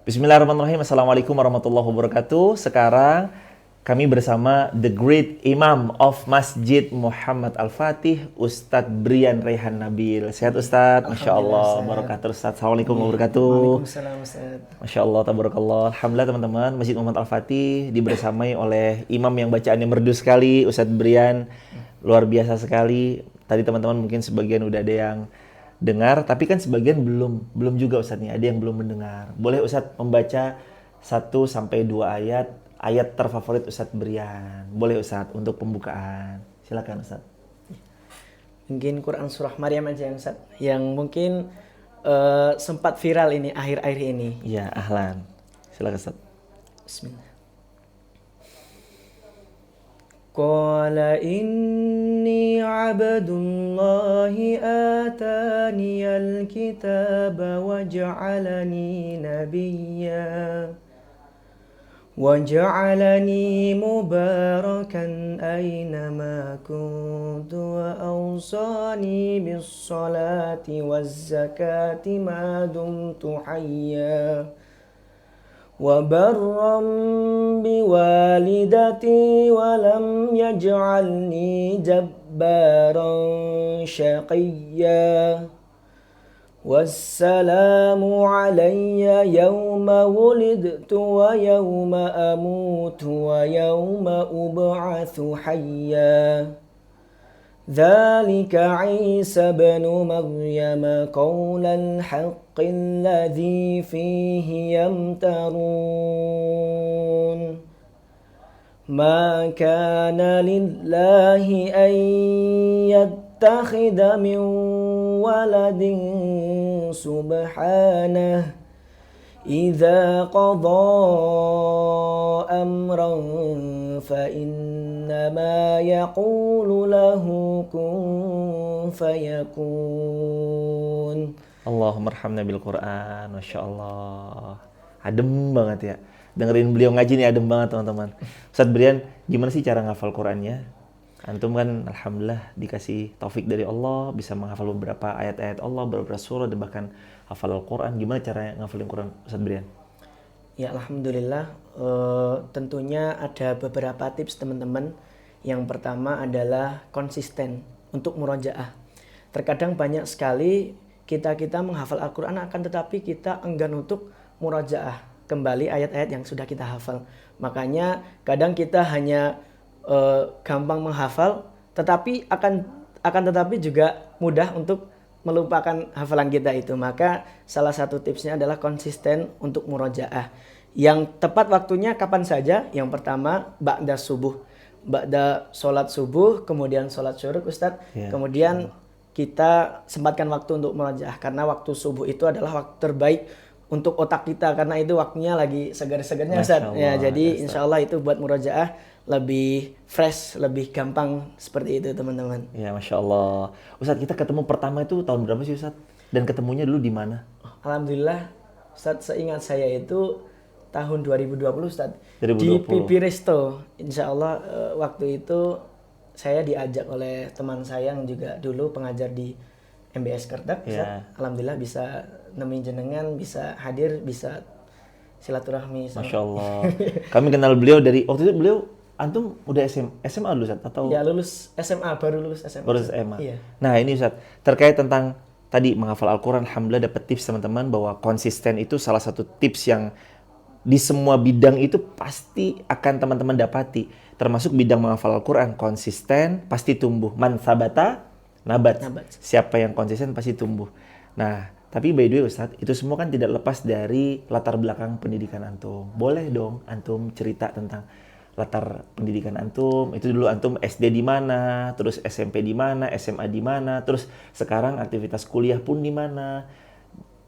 Bismillahirrahmanirrahim. Assalamualaikum warahmatullahi wabarakatuh. Sekarang kami bersama the great Imam of Masjid Muhammad Al-Fatih, Ustadz Brian Rehan Nabil. Sehat Ustadz? Masya Alhamdulillah Allah. sehat. Barakatuh Ustadz. Assalamualaikum Iya. warahmatullahi wabarakatuh. Waalaikumsalam Ustaz. Masya Allah, tabarakallah. Alhamdulillah teman-teman, Masjid Muhammad Al-Fatih dibersamai oleh imam yang bacaannya merdu sekali, Ustadz Brian. Luar biasa sekali. Tadi teman-teman mungkin sebagian udah ada yang dengar, tapi kan sebagian belum juga Ustadz nih, ada yang belum mendengar. Boleh Ustadz membaca 1 sampai 2 ayat terfavorit Ustadz Brian. Boleh Ustadz untuk pembukaan. Silakan Ustadz. Mungkin Quran Surah Maryam aja yang Ustaz, yang mungkin sempat viral ini akhir-akhir ini. Ya, ahlan. Silakan Ustadz. Bismillah. Qala inni abdullahi ataniyal kitaba waj'alani nabiyya وجعلني مباركا أينما كنت وأوصاني بالصلاة والزكاة ما دمت حيا وبرا بوالدتي ولم يجعلني جبارا شقيا والسلام علي يوم ولدت ويوم أموت ويوم أبعث حيا ذلك عيسى بن مريم قول الحق الذي فيه يمترون ما كان لله أن يتخذ من ولد سبحانه إذا قضى أمرا فإنما يقول له كن فيكون. Allahumma arhamna bil Quran. Masya Allah. Adem banget ya. Dengerin beliau ngaji nih adem banget teman-teman. Ustadz Brian, gimana sih cara ngafal Qurannya? Antum kan alhamdulillah dikasih taufik dari Allah, bisa menghafal beberapa ayat-ayat Allah, beberapa surah, dan bahkan hafal Al-Quran. Gimana cara ngafalin Quran Ustadz Brian? Ya alhamdulillah, tentunya ada beberapa tips teman-teman. Yang pertama adalah konsisten untuk murojaah. Terkadang banyak sekali kita menghafal Al-Quran, akan tetapi kita enggan untuk murojaah kembali ayat-ayat yang sudah kita hafal. Makanya kadang kita hanya gampang menghafal, tetapi akan tetapi juga mudah untuk melupakan hafalan kita itu. Maka salah satu tipsnya adalah konsisten untuk murojaah. Yang tepat waktunya kapan saja? Yang pertama ba'da subuh, ba'da sholat subuh, kemudian sholat syuruk Ustadz, Ya, kemudian kita sempatkan waktu untuk murojaah, karena waktu subuh itu adalah waktu terbaik untuk otak kita, karena itu waktunya lagi segar-segarnya Ustadz. Ya, jadi insya Allah itu buat murojaah lebih fresh, lebih gampang seperti itu teman-teman. Ya, Masya Allah. Ustadz, kita ketemu pertama itu tahun berapa sih Ustadz? Dan ketemunya dulu di mana? Alhamdulillah Ustadz, seingat saya itu tahun 2020 Ustadz. 2020. Di PB Resto. Insya Allah waktu itu saya diajak oleh teman saya yang juga dulu pengajar di MBS Kertek Ustadz. Alhamdulillah bisa nemenin jenengan, bisa hadir, bisa silaturahmi. Masya Allah. Kami kenal beliau dari, waktu itu beliau antum udah SMA dulu Ustadz? Atau? Ya lulus SMA, baru lulus SMA. Baru SMA. Iya. Nah ini Ustadz, terkait tentang tadi menghafal Al-Quran, alhamdulillah dapat tips teman-teman bahwa konsisten itu salah satu tips yang di semua bidang itu pasti akan teman-teman dapati. Termasuk bidang menghafal Al-Quran, konsisten pasti tumbuh. Man sabata nabat. Siapa yang konsisten pasti tumbuh. Nah, tapi by the way Ustadz, itu semua kan tidak lepas dari latar belakang pendidikan antum. Boleh dong antum cerita tentang latar pendidikan antum, itu dulu antum SD di mana, terus SMP di mana, SMA di mana, terus sekarang aktivitas kuliah pun di mana.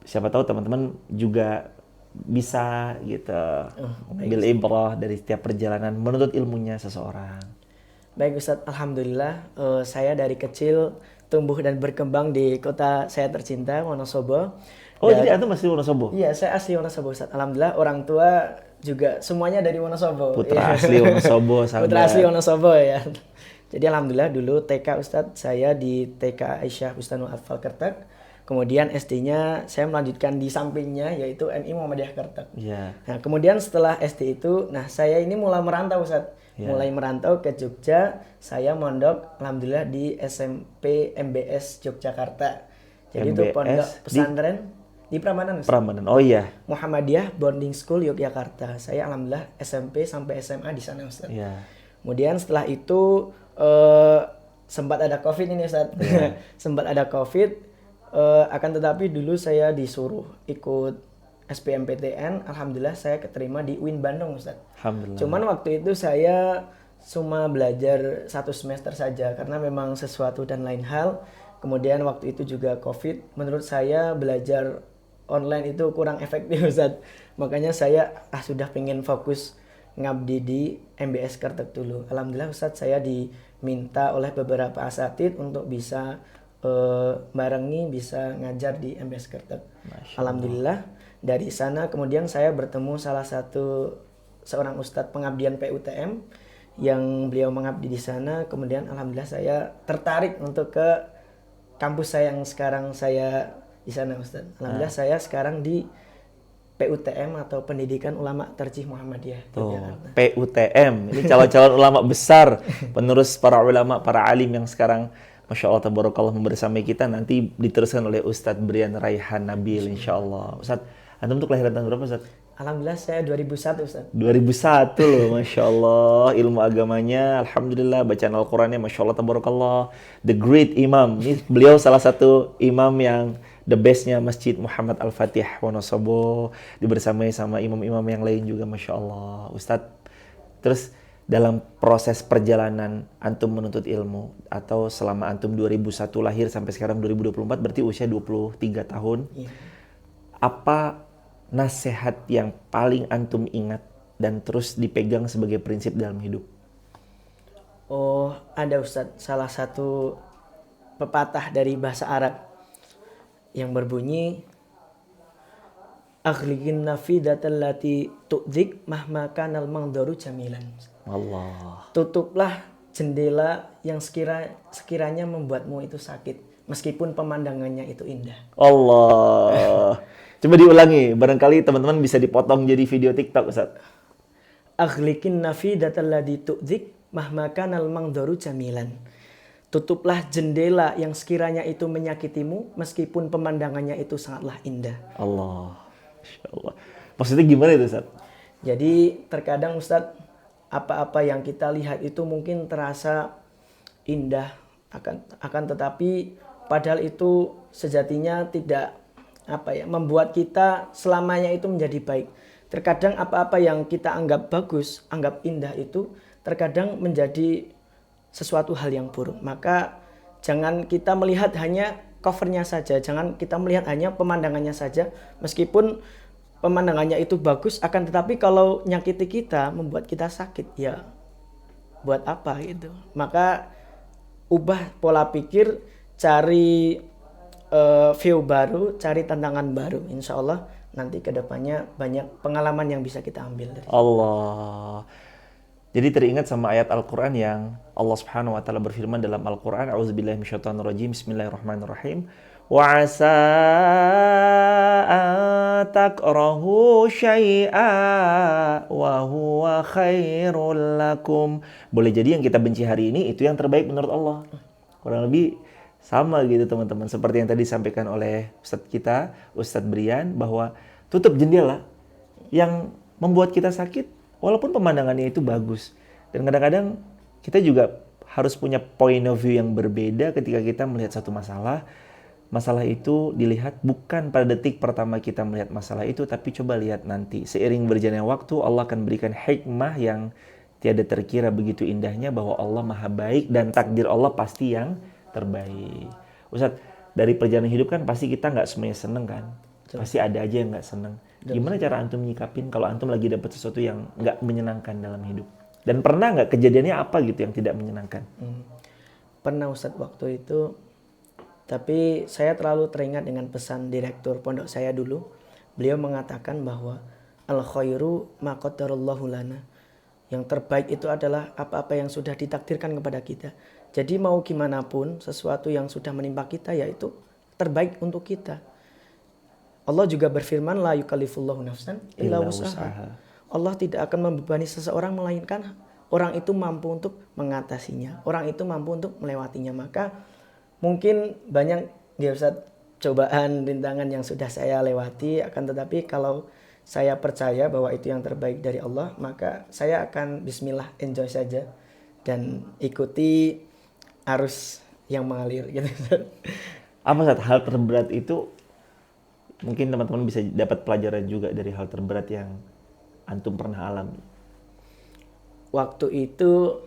Siapa tahu teman-teman juga bisa gitu ambil ibrah dari setiap perjalanan menuntut ilmunya seseorang. Baik Ustadz, alhamdulillah saya dari kecil tumbuh dan berkembang di kota saya tercinta, Wonosobo. Oh, jadi antum masih Wonosobo? Iya, saya asli Wonosobo Ustadz. Alhamdulillah orang tua juga semuanya dari Wonosobo. Putra asli Wonosobo, sahabat. Putra asli Wonosobo ya. Jadi alhamdulillah dulu TK Ustadz saya di TK Aisyah Bustanul Atfal Kertek. Kemudian SD-nya saya melanjutkan di sampingnya yaitu MI Muhammadiyah Kertek. Iya. Nah, kemudian setelah SD itu, nah saya ini mulai merantau Ustaz. Ya. Mulai merantau ke Jogja, saya mondok alhamdulillah di SMP MBS Yogyakarta. Jadi itu MBS pondok di pesantren di Prambanan Ustaz. Prambanan. Oh iya. Muhammadiyah Boarding School Yogyakarta. Saya alhamdulillah SMP sampai SMA di sana Ustaz. Iya. Kemudian setelah itu sempat ada COVID ini Ustaz. Sempat ada COVID. Akan tetapi dulu saya disuruh ikut SBMPTN. Alhamdulillah saya keterima di UIN Bandung Ustaz. Alhamdulillah. Cuman waktu itu saya cuma belajar 1 semester saja karena memang sesuatu dan lain hal. Kemudian waktu itu juga COVID. Menurut saya belajar online itu kurang efektif Ustaz. Makanya saya sudah pengen fokus ngabdi di MBS Kertek dulu. Alhamdulillah Ustaz saya diminta oleh beberapa asatid untuk bisa barengi bisa ngajar di MBS Kertek. Alhamdulillah dari sana kemudian saya bertemu salah satu seorang ustadz pengabdian PUTM yang beliau mengabdi di sana. Kemudian alhamdulillah saya tertarik untuk ke kampus saya yang sekarang saya di sana Ustadz. Alhamdulillah saya sekarang di PUTM atau Pendidikan Ulama Tarjih Muhammadiyah. PUTM, ini calon-calon ulama besar, penerus para ulama, para alim yang sekarang Masya Allah, tabarakallah membersamai kita, nanti diteruskan oleh Ustadz Brian Raihan Nabil, insya Allah. Ustadz, antum tuh kelahiran tahun berapa Ustadz? Alhamdulillah saya 2001 Ustadz. 2001 loh, Masya Allah. Ilmu agamanya, Alhamdulillah. Bacaan Al-Qurannya, Masya Allah, tabarakallah. The great imam. Ini beliau salah satu imam yang the bestnya Masjid Muhammad Al-Fatih Wonosobo. Dibersamai sama imam-imam yang lain juga, Masya Allah. Ustadz, terus dalam proses perjalanan antum menuntut ilmu atau selama antum 2001 lahir sampai sekarang 2024 berarti usia 23 tahun. Iya. Apa nasihat yang paling antum ingat dan terus dipegang sebagai prinsip dalam hidup? Oh, ada Ustadz salah satu pepatah dari bahasa Arab yang berbunyi akhliqin nafidatal lati tu'dzik mahma kanal mangdaru jamilan. Allah. Tutuplah jendela yang sekiranya membuatmu itu sakit meskipun pemandangannya itu indah. Allah. Coba diulangi, barangkali teman-teman bisa dipotong jadi video TikTok Ustaz. Akhliqin nafidatal lati tu'dzik mahma kanal mangdaru jamilan. Tutuplah jendela yang sekiranya itu menyakitimu meskipun pemandangannya itu sangatlah indah. Allah. Masya Allah. Maksudnya gimana itu Ustaz? Jadi terkadang Ustadz apa-apa yang kita lihat itu mungkin terasa indah akan tetapi padahal itu sejatinya tidak membuat kita selamanya itu menjadi baik. Terkadang apa-apa yang kita anggap bagus, anggap indah itu terkadang menjadi sesuatu hal yang buruk. Maka jangan kita melihat hanya covernya saja, jangan kita melihat hanya pemandangannya saja meskipun pemandangannya itu bagus, akan tetapi kalau nyakiti kita, membuat kita sakit, ya buat apa gitu. Maka ubah pola pikir, cari view baru, cari tantangan baru. Insya Allah nanti kedepannya banyak pengalaman yang bisa kita ambil. Allah. Jadi teringat sama ayat Al-Quran yang Allah Subhanahu wa Ta'ala berfirman dalam Al-Quran, A'udzubillahi minasyaitonirrajim, Bismillahirrahmanirrahim. Wa 'asa an takrahu syai'a wa huwa khairul lakum. Boleh jadi yang kita benci hari ini itu yang terbaik menurut Allah. Kurang lebih sama gitu teman-teman. Seperti yang tadi disampaikan oleh Ustadz kita, Ustadz Brian, bahwa tutup jendela yang membuat kita sakit walaupun pemandangannya itu bagus. Dan kadang-kadang kita juga harus punya point of view yang berbeda ketika kita melihat satu masalah. Masalah itu dilihat bukan pada detik pertama kita melihat masalah itu, tapi coba lihat nanti. Seiring berjalannya waktu, Allah akan berikan hikmah yang tiada terkira begitu indahnya bahwa Allah maha baik dan takdir Allah pasti yang terbaik. Ustadz, dari perjalanan hidup kan pasti kita nggak semuanya seneng kan? Pasti ada aja yang nggak seneng. Gimana cara antum nyikapin kalau antum lagi dapet sesuatu yang nggak menyenangkan dalam hidup? Dan pernah nggak kejadiannya apa gitu yang tidak menyenangkan? Pernah Ustadz waktu itu, tapi saya terlalu teringat dengan pesan direktur pondok saya dulu. Beliau mengatakan bahwa al-khairu ma qadarallahu lana. Yang terbaik itu adalah apa-apa yang sudah ditakdirkan kepada kita. Jadi mau gimana pun sesuatu yang sudah menimpa kita yaitu terbaik untuk kita. Allah juga berfirman, la yukallifullahu nafsan illa wus'aha. Allah tidak akan membebani seseorang melainkan orang itu mampu untuk mengatasinya, orang itu mampu untuk melewatinya. Maka mungkin banyak ya Ustaz cobaan, rintangan yang sudah saya lewati, akan tetapi kalau saya percaya bahwa itu yang terbaik dari Allah, maka saya akan bismillah enjoy saja dan ikuti arus yang mengalir gitu. Apa Ustaz hal terberat itu? Mungkin teman-teman bisa dapat pelajaran juga dari hal terberat yang antum pernah alami. Waktu itu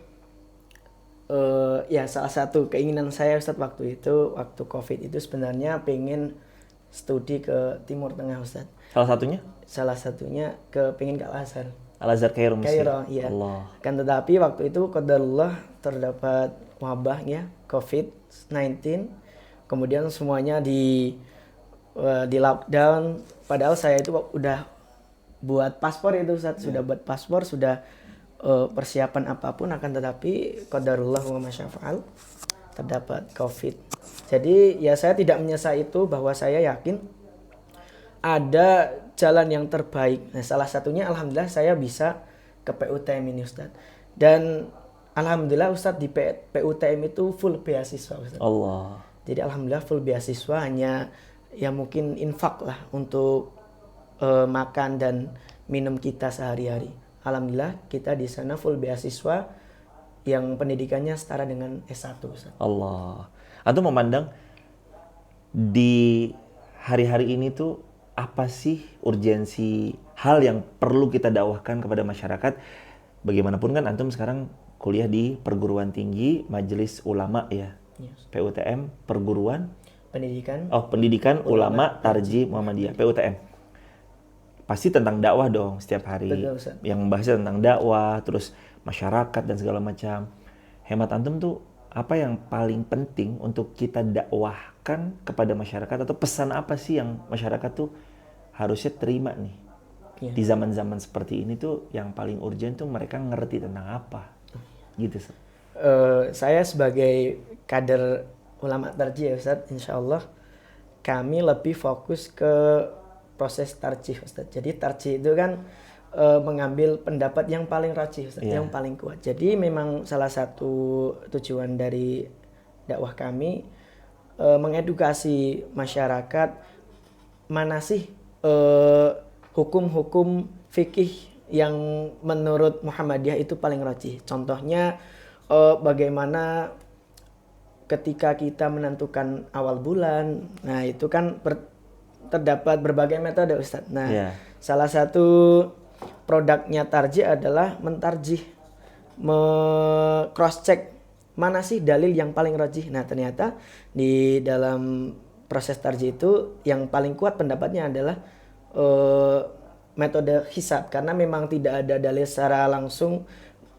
ya salah satu keinginan saya Ustadz waktu COVID itu sebenarnya pengen studi ke Timur Tengah Ustadz. Salah satunya? Salah satunya pengen ke Al-Azhar. Al-Azhar Kairo Mesir. Kairo, iya. Allah. Kan tetapi waktu itu qadarullah terdapat wabahnya COVID-19. Kemudian semuanya di lockdown. Padahal saya itu udah buat paspor itu Ustaz, sudah buat paspor, sudah persiapan apapun, akan tetapi qadarullah wa masyafa'al terdapat COVID. Jadi ya saya tidak menyesal itu, bahwa saya yakin ada jalan yang terbaik. Nah, salah satunya alhamdulillah saya bisa ke PUTM ini Ustaz. Dan alhamdulillah Ustaz di PUTM itu full beasiswa Ustaz. Allah. Jadi alhamdulillah full beasiswa, hanya ya mungkin infak lah untuk makan dan minum kita sehari-hari. Alhamdulillah kita di sana full beasiswa yang pendidikannya setara dengan S1 Ustaz. Allah. Antum memandang di hari-hari ini tuh apa sih urgensi hal yang perlu kita dakwahkan kepada masyarakat? Bagaimanapun kan antum sekarang kuliah di perguruan tinggi Majelis Ulama ya. Yes. PUTM perguruan Pendidikan Ulama Tarji Muhammadiyah, PUTM. Pasti tentang dakwah dong setiap hari. Betul, Ustaz. Yang membahasnya tentang dakwah, terus masyarakat dan segala macam. Hemat antum tuh apa yang paling penting untuk kita dakwahkan kepada masyarakat, atau pesan apa sih yang masyarakat tuh harusnya terima nih? Iya. Di zaman-zaman seperti ini tuh yang paling urgent tuh mereka ngerti tentang apa. Gitu. Saya sebagai kader ulama tarjih ya Ustaz, insyaallah kami lebih fokus ke proses tarjih Ustaz. Jadi tarjih itu kan mengambil pendapat yang paling rajih Ustaz, yang paling kuat. Jadi memang salah satu tujuan dari dakwah kami mengedukasi masyarakat mana sih hukum-hukum fikih yang menurut Muhammadiyah itu paling rajih. Contohnya bagaimana ketika kita menentukan awal bulan, nah itu kan terdapat berbagai metode Ustadz. Nah, salah satu produknya tarjih adalah mentarjih, cross check mana sih dalil yang paling rajih. Nah, ternyata di dalam proses tarjih itu yang paling kuat pendapatnya adalah metode hisab, karena memang tidak ada dalil secara langsung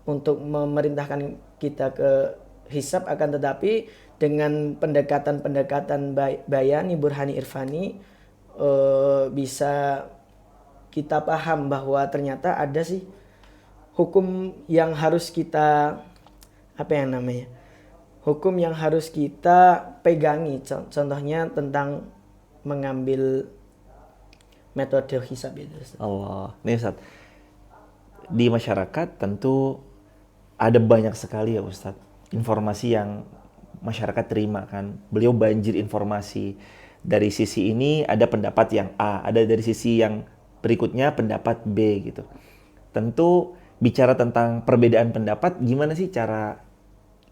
untuk memerintahkan kita ke hisab, akan tetapi dengan pendekatan-pendekatan bayani, burhani, irfani bisa kita paham bahwa ternyata ada sih hukum yang harus kita hukum yang harus kita pegangi. Contohnya tentang mengambil metode hisab itu. Allah. Nih Ustaz, di masyarakat tentu ada banyak sekali ya Ustaz informasi yang masyarakat terima kan. Beliau banjir informasi. Dari sisi ini ada pendapat yang A, ada dari sisi yang berikutnya pendapat B gitu. Tentu bicara tentang perbedaan pendapat, gimana sih cara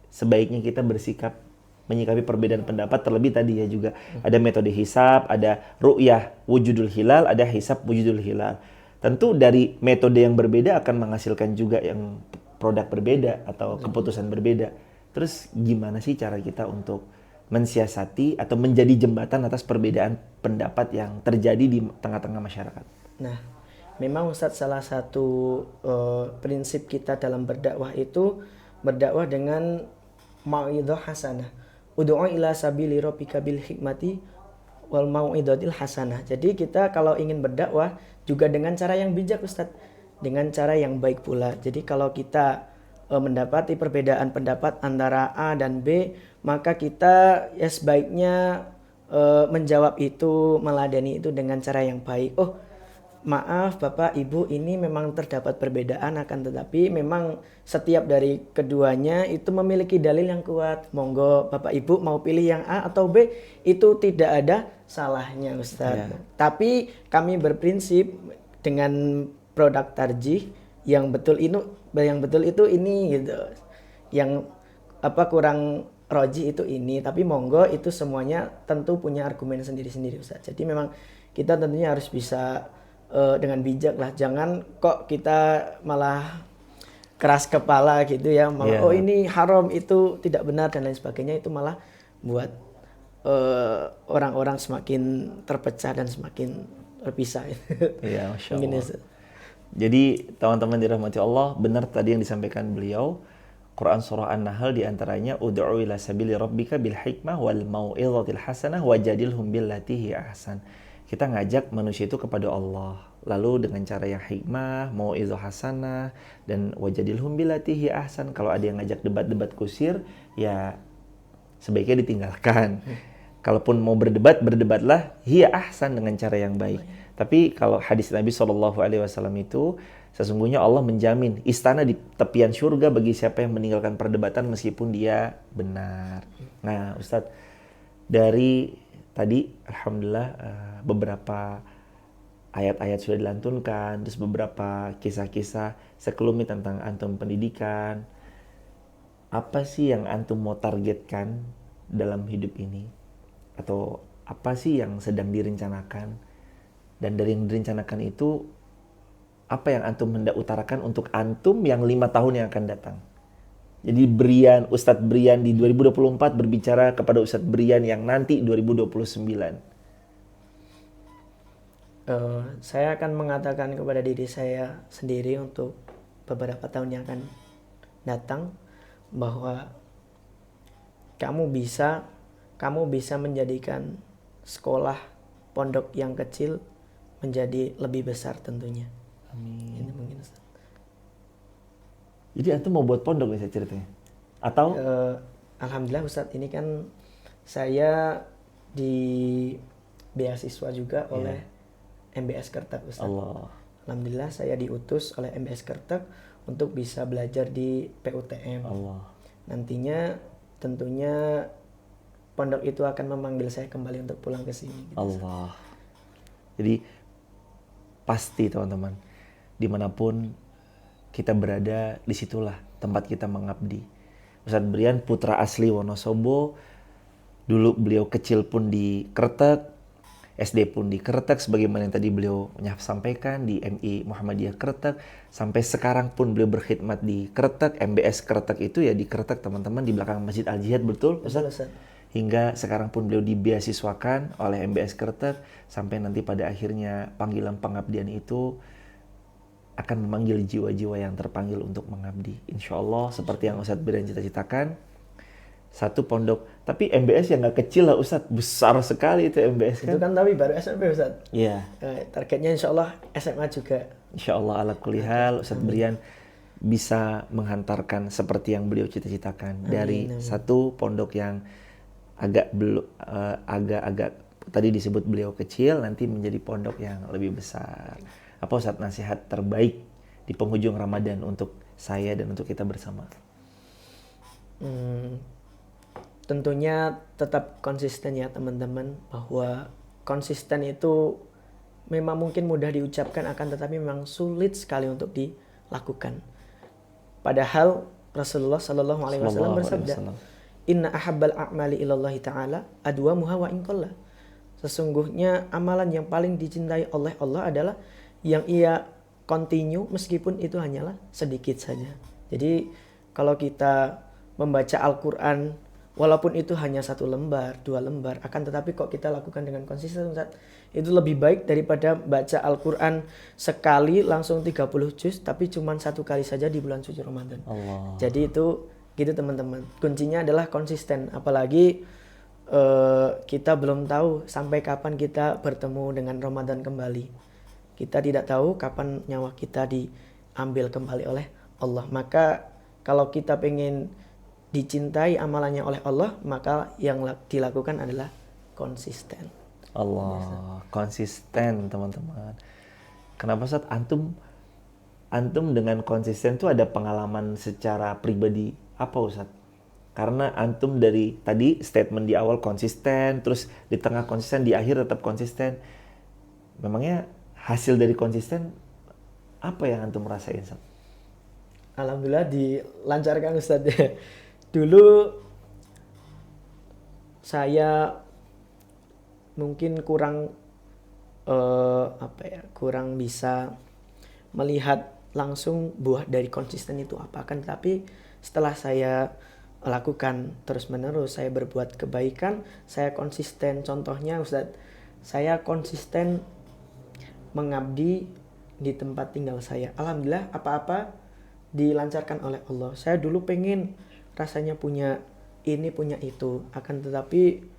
sebaiknya kita bersikap menyikapi perbedaan pendapat? Terlebih tadi ya juga ada metode hisab, ada ru'yah wujudul hilal, ada hisab wujudul hilal. Tentu dari metode yang berbeda akan menghasilkan juga yang produk berbeda atau keputusan berbeda. Terus gimana sih cara kita untuk mensiasati atau menjadi jembatan atas perbedaan pendapat yang terjadi di tengah-tengah masyarakat? Nah, memang Ustadz salah satu prinsip kita dalam berdakwah itu berdakwah dengan mau'idhah hasanah. Ud'u ila sabili rabbika bil hikmati wal mau'idatil hasanah. Jadi kita kalau ingin berdakwah juga dengan cara yang bijak Ustadz, dengan cara yang baik pula. Jadi kalau kita mendapati perbedaan pendapat antara A dan B, maka kita ya sebaiknya menjawab itu, meladeni itu dengan cara yang baik. Oh, maaf Bapak Ibu, ini memang terdapat perbedaan, akan tetapi memang setiap dari keduanya itu memiliki dalil yang kuat. Monggo Bapak Ibu mau pilih yang A atau B, itu tidak ada salahnya Ustadz. Tapi kami berprinsip dengan produk tarjih yang betul itu ini gitu. Yang kurang roji itu ini, tapi monggo itu semuanya tentu punya argumen sendiri-sendiri Ustadz. Jadi memang kita tentunya harus bisa dengan bijak lah, jangan kok kita malah keras kepala gitu ya, malah oh ini haram, itu tidak benar dan lain sebagainya, itu malah buat orang-orang semakin terpecah dan semakin terpisah. Iya, Masya Allah. Jadi teman-teman dirahmati Allah, benar tadi yang disampaikan beliau. Quran surah An-Nahl diantaranya ud'u ila sabili rabbika bil hikmah wal mau'izatil hasanah wajadilhum billati hi ahsan. Kita ngajak manusia itu kepada Allah, lalu dengan cara yang hikmah, mau'izah hasanah, dan wajadilhum billati hi ahsan. Kalau ada yang ngajak debat-debat kusir, ya sebaiknya ditinggalkan. Kalaupun mau berdebat, berdebatlah hiya ahsan, dengan cara yang baik. Tapi kalau hadis Nabi SAW itu, sesungguhnya Allah menjamin istana di tepian surga bagi siapa yang meninggalkan perdebatan meskipun dia benar. Nah, Ustadz, dari tadi alhamdulillah beberapa ayat-ayat sudah dilantunkan, terus beberapa kisah-kisah sekelumit tentang antum pendidikan. Apa sih yang antum mau targetkan dalam hidup ini? Atau apa sih yang sedang direncanakan? Dan dari yang direncanakan itu, apa yang antum hendak utarakan untuk antum yang 5 tahun yang akan datang? Jadi Ustadz Brian di 2024 berbicara kepada Ustadz Brian yang nanti 2029. Saya akan mengatakan kepada diri saya sendiri untuk beberapa tahun yang akan datang, bahwa kamu bisa menjadikan sekolah pondok yang kecil menjadi lebih besar tentunya. Amin. Ini mungkin Ustaz. Jadi antum mau buat pondok nih ceritanya? Atau? Alhamdulillah Ustaz, ini kan saya di beasiswa juga oleh MBS Kertek Ustaz. Allah. Alhamdulillah saya diutus oleh MBS Kertek untuk bisa belajar di PUTM. Allah. Nantinya tentunya pondok itu akan memanggil saya kembali untuk pulang ke sini. Gitu. Allah. Jadi pasti teman-teman, dimanapun kita berada, disitulah tempat kita mengabdi. Ustadz Brian putra asli Wonosobo, dulu beliau kecil pun di Kertek, SD pun di Kertek, sebagaimana yang tadi beliau sampaikan di MI Muhammadiyah Kertek, sampai sekarang pun beliau berkhidmat di Kertek. MBS Kertek itu ya di Kertek teman-teman, di belakang Masjid Al-Jihad, betul Ustadz? Hingga sekarang pun beliau dibeasiswakan oleh MBS Kertek, sampai nanti pada akhirnya panggilan pengabdian itu akan memanggil jiwa-jiwa yang terpanggil untuk mengabdi. Insya Allah seperti yang Ustadz Brian cita-citakan, satu pondok. Tapi MBS yang gak kecil lah Ustadz, besar sekali itu MBS kan. Itu kan tapi baru SMP Ustadz. Iya. Targetnya insya Allah SMA juga. Insya Allah ala kulli hal Ustadz Brian bisa menghantarkan seperti yang beliau cita-citakan. Dari satu pondok yang agak tadi disebut beliau kecil, nanti menjadi pondok yang lebih besar. Apa Ustadz nasihat terbaik di penghujung Ramadan untuk saya dan untuk kita bersama? Tentunya tetap konsisten ya teman-teman, bahwa konsisten itu memang mungkin mudah diucapkan, akan tetapi memang sulit sekali untuk dilakukan. Padahal Rasulullah Shallallahu Alaihi Wasallam bersabda, Inna ahabbal a'mali ilallahi ta'ala adwamuha wa in qalla. Sesungguhnya amalan yang paling dicintai oleh Allah adalah yang ia continue meskipun itu hanyalah sedikit saja. Jadi kalau kita membaca Al-Quran walaupun itu hanya 1 lembar, 2 lembar, akan tetapi kok kita lakukan dengan konsisten, itu lebih baik daripada baca Al-Quran sekali langsung 30 juz tapi cuma 1 kali saja di bulan suci Ramadan. Allah. Jadi itu gitu teman-teman, kuncinya adalah konsisten. Apalagi kita belum tahu sampai kapan kita bertemu dengan Ramadan kembali. Kita tidak tahu kapan nyawa kita diambil kembali oleh Allah. Maka kalau kita pengen dicintai amalannya oleh Allah, maka yang dilakukan adalah konsisten. Allah, konsisten teman-teman. Kenapa Ustaz? Antum dengan konsisten tuh ada pengalaman secara pribadi apa Ustaz? Karena antum dari tadi statement di awal konsisten, terus di tengah konsisten, di akhir tetap konsisten. Memangnya hasil dari konsisten apa yang antum rasain Ustaz? Alhamdulillah dilancarkan Ustaz ya. Dulu saya mungkin kurang kurang bisa melihat langsung buah dari konsisten itu apa kan, tapi setelah saya lakukan terus-menerus, saya berbuat kebaikan, saya konsisten. Contohnya Ustaz, saya konsisten mengabdi di tempat tinggal saya. Alhamdulillah apa-apa dilancarkan oleh Allah. Saya dulu pengen rasanya punya ini punya itu, akan tetapi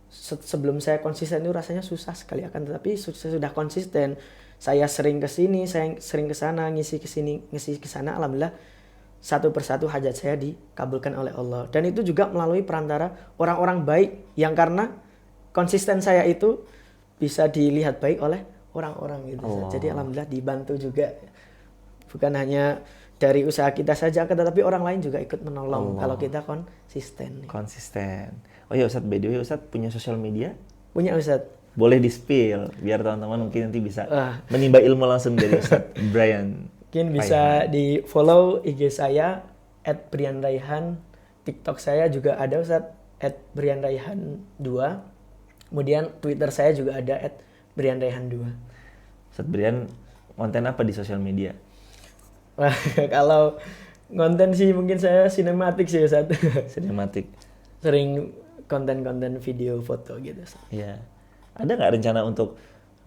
sebelum saya konsisten itu rasanya susah sekali, akan tetapi sudah konsisten, saya sering ke sini, saya sering ke sana, ngisi ke sini, ngisi ke sana, alhamdulillah satu persatu hajat saya dikabulkan oleh Allah. Dan itu juga melalui perantara orang-orang baik yang karena konsisten saya itu bisa dilihat baik oleh orang-orang gitu. Jadi alhamdulillah dibantu juga, bukan hanya dari usaha kita saja, tetapi orang lain juga ikut menolong kalau kita konsisten. Oh ya Ustadz, by the way Ustadz punya sosial media? Punya Ustadz. Boleh di-spill biar teman-teman mungkin nanti bisa menimba ilmu langsung dari Ustadz Brian. Mungkin bisa di follow IG saya @brianraihan, TikTok saya juga ada Ustadz @brianraihan2. Kemudian Twitter saya juga ada @brianraihan2. Ustadz Brian konten apa di sosial media? Kalau konten sih mungkin saya sinematik sih Ustadz. Sinematik. Sering konten-konten video foto gitu. Iya. Ada nggak rencana untuk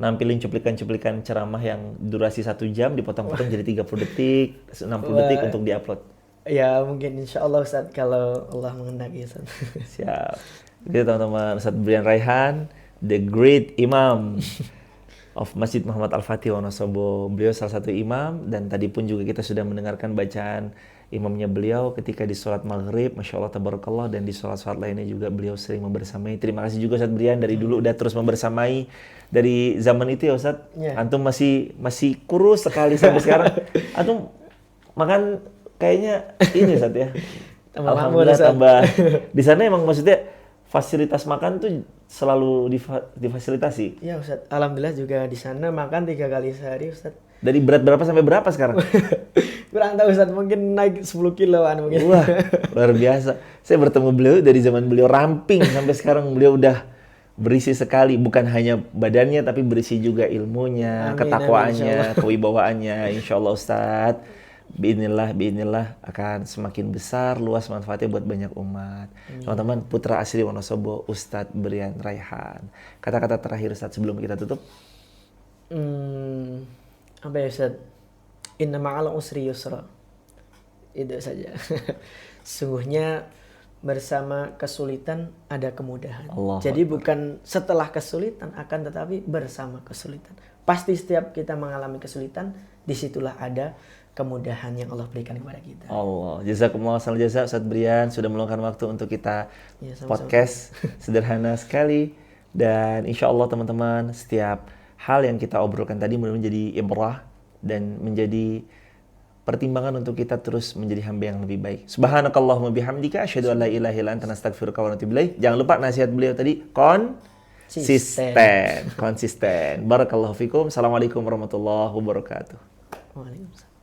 nampilin cuplikan-cuplikan ceramah yang durasi 1 jam dipotong-potong jadi 30 detik, 60 detik untuk diupload? Ya mungkin insya Allah Ustadz kalau Allah menghendaki Ustadz. Siap. Jadi teman-teman, Ustadz Brian Raihan, the great imam of Masjid Muhammad Al-Fatih Wonosobo. Beliau salah satu imam, dan tadi pun juga kita sudah mendengarkan bacaan imamnya beliau ketika di sholat maghrib, Masya Allah tabarakallah, dan di sholat-sholat lainnya juga beliau sering membersamai. Terima kasih juga Ustadz Brian, dari dulu udah terus membersamai dari zaman itu ya Ustadz. Antum masih kurus sekali sampai sekarang. Antum makan kayaknya ini Ustadz ya. Alhamdulillah tambah. Di sana emang maksudnya fasilitas makan tuh selalu difasilitasi. Iya Ustadz, alhamdulillah juga di sana makan 3 kali sehari Ustadz. Dari berat berapa sampai berapa sekarang? Kurang tahu Ustadz, mungkin naik 10 kiloan mungkin. Wah, luar biasa. Saya bertemu beliau dari zaman beliau ramping sampai sekarang beliau udah berisi sekali. Bukan hanya badannya tapi berisi juga ilmunya, ketakwaannya, kewibawaannya. Insya Allah Ustadz, biinillah akan semakin besar, luas manfaatnya buat banyak umat. Teman-teman, putra asli Wonosobo, Ustadz Brian Raihan. Kata-kata terakhir Ustadz sebelum kita tutup. Apa ya Ustadz? Inna ma'al usri yusra. Itu saja. Sungguhnya bersama kesulitan ada kemudahan. Jadi bukan setelah kesulitan, akan tetapi bersama kesulitan. Pasti setiap kita mengalami kesulitan, disitulah ada kemudahan yang Allah berikan kepada kita. Allah, jazakumullah khairan jazaa Ustadz Brian sudah meluangkan waktu untuk kita podcast. Sederhana sekali, dan insya Allah teman-teman, setiap hal yang kita obrolkan tadi mudah-mudahan menjadi ibrah dan menjadi pertimbangan untuk kita terus menjadi hamba yang lebih baik. Subhanakallahumma bihamdika asyhadu an la ilaha illa anta astaghfiruka wa atubu ilaik. Jangan lupa nasihat beliau tadi, konsisten. Barakallahu fikum. Assalamualaikum warahmatullahi wabarakatuh. Waalaikumsalam.